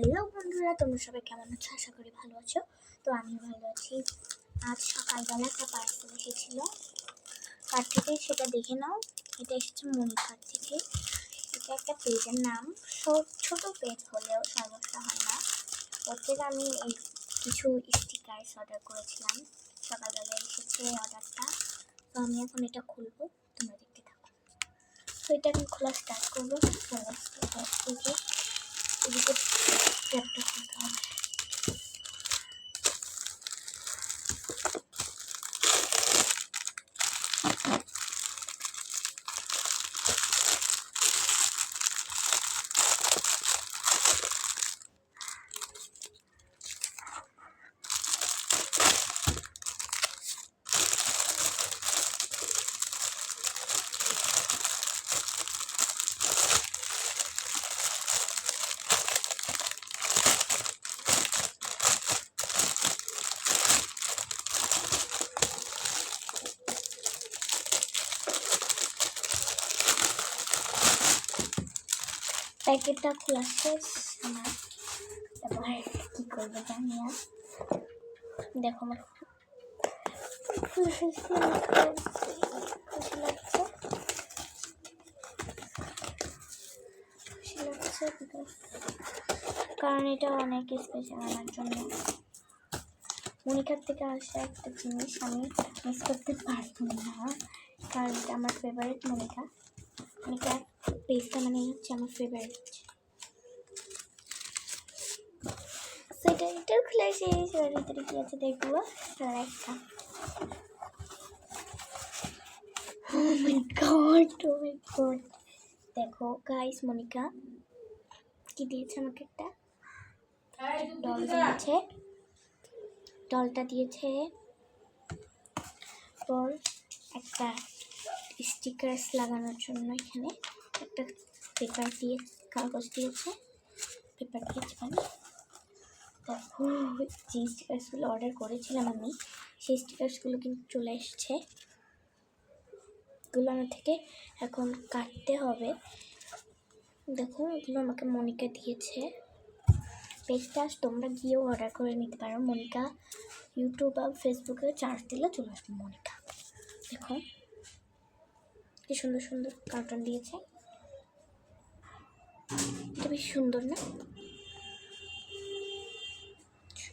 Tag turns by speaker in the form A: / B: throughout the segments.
A: Hello বন্ধুরা, তোমরা সবাই কেমন আছো? আশা করি ভালো আছো। তো আমি ভালো আছি। আজ সকালবেলা একটা পার্সেল এসেছিল, কার থেকে সেটা দেখে নাও। এটা এসেছে মনিকার থেকে। এটা একটা পেজের নাম, ছোট পেজ হলেও সমস্যা হয় না। ওর থেকে আমি এই কিছু স্টিকার্স অর্ডার করেছিলাম। সকালবেলা এসেছে অর্ডারটা। তো আমি এখন এটা খুলবো, তোমরা দেখতে থাকো। তো এটা আমি খোলা স্টার্ট করবো। এদিকে ল্যাপটপ করতে হবে। প্যাকেটটা খোলা শেষ আমার। এবার কী করবো জানি না। দেখো আমার খুশি লাগছে কারণ এটা অনেক স্পেশাল আমার জন্য। মনিকার থেকে আসা একটা জিনিস আমি মিস করতে পারবো না, কারণ এটা আমার ফেভারিট। মনিকা পেজটা মানে হচ্ছে আমার ফেভারিট। সেটা এটাও খুলে শেষ। এবার ভিতরে কি আছে দেখবো। একটা Oh my god, দেখো গাইস, মনিকা কি দিয়েছে আমাকে? একটা ডল দিয়েছে। ডলটা দিয়েছে পর একটা স্টিকার্স লাগানোর জন্য এখানে একটা পেপার দিয়ে কাগজ দিয়েছে। মানে দেখো, যে স্টিকার্সগুলো অর্ডার করেছিলাম আমি, সেই স্টিকার্সগুলো কিন্তু চলে এসছে। এগুলো আমার থেকে এখন কাটতে হবে। দেখো, এগুলো আমাকে মনিকা দিয়েছে। পেজটা তোমরা গিয়েও অর্ডার করে নিতে পারো। মনিকা ইউটিউব আর ফেসবুকে চার্জ দিলে চলে আসবে মনিকা। দেখো কি সুন্দর সুন্দর কার্টুন দিয়েছে। এটা বেশ সুন্দর না?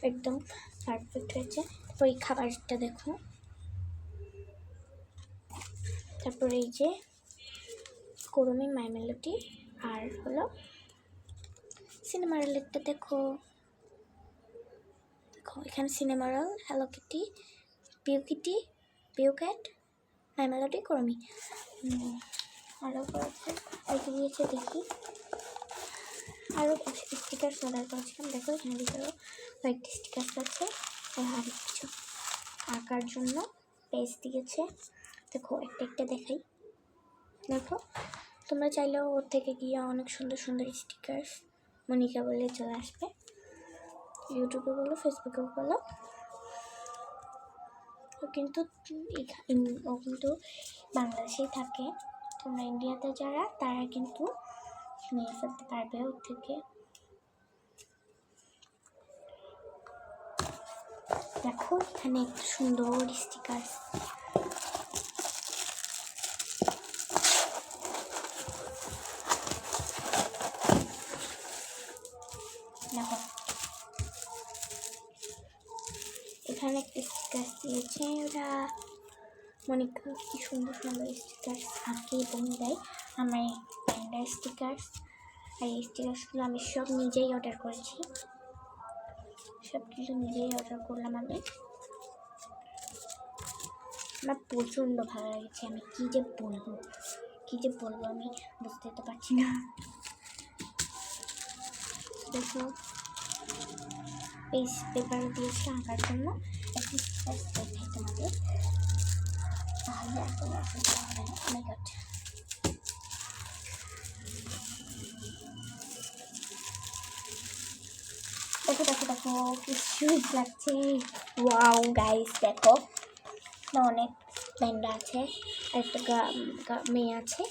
A: একদম পারফেক্ট হয়েছে। ওই খাবারটা দেখো। তারপরে এই যে কুরুমি মাই মেলোডি, আর হলো সিনেমারলেরটা দেখো। এখানে সিনেমারল, হ্যালো কিটি, পিউ ক্যাট, মাই মেলোডি, কুরুমি। আরও করেছে এটি দিয়েছে দেখি। আরও স্টিকার্স অর্ডার করেছিলাম। দেখো এখানে ভিতরেও কয়েকটি স্টিকার্স আছে। আর কিছু আঁকার জন্য পেজ দিয়েছে। দেখো একটা দেখাই। দেখো, তোমরা চাইলেও ওর থেকে গিয়ে অনেক সুন্দর সুন্দর স্টিকার্স মনিকা বলে চলে আসবে। ইউটিউবে বলো, ফেসবুকে বলো। ও কিন্তু বাংলাদেশেই থাকে। তোমরা ইন্ডিয়াতে যারা, তারা কিন্তু নিয়ে ফেলতে পারবে ওর থেকে। দেখো এখানে একটা সুন্দর স্টিকার্স। দেখো এখানে একটা স্টিকার্স দিয়েছে ওরা। মনিকা কি সুন্দর সুন্দর স্টিকার্স আঁকে এবং দেয়। আমার প্যান্ডার স্টিকার্স, আর এই স্টিকার্সগুলো আমি সব নিজেই অর্ডার করেছি। সব কিছু নিজেই অর্ডার করলাম আমি। আমার প্রচণ্ড ভালো লেগেছে। আমি কী যে বলবো আমি বুঝতে তো পারছি না। দেখো এই পেপার দিয়েছে আঁকার জন্য। একটি স্টিকার্স দেখাই তোমাদের, তাহলে একদম অসুবিধা হবে না। অনেক দেখো কি সুইট লাগছে। ওয়াও গাইস, দেখো অনেক প্যান্ডা আছে, একটা মেয়ে আছে।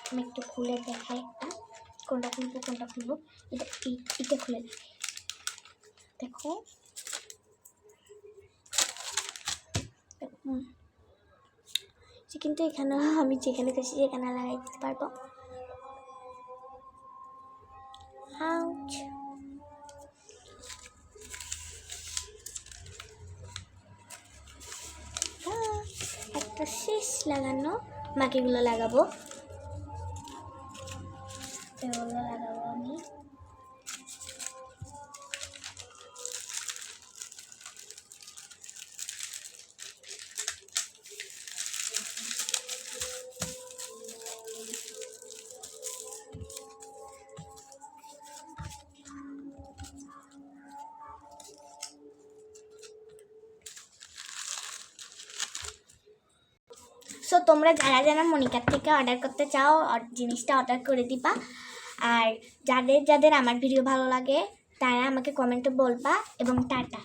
A: আমি একটু খুলে দেখাই। কোনটা খুলবো এটা খুলে দেখাই। দেখো কিন্তু এখানে আমি যেখানে খুশি সেখানে লাগাই দিতে পারবো। একটা শেষ লাগানো, বাকিগুলো লাগাবো, এগুলো লাগাবো আমি। সো তোমরা যারা যারা মনিকার থেকে অর্ডার করতে চাও জিনিসটা অর্ডার করে দিবা। আর যাদের যাদের আমার ভিডিও ভালো লাগে তারা আমাকে কমেন্টে বলবা। এবং টাটা।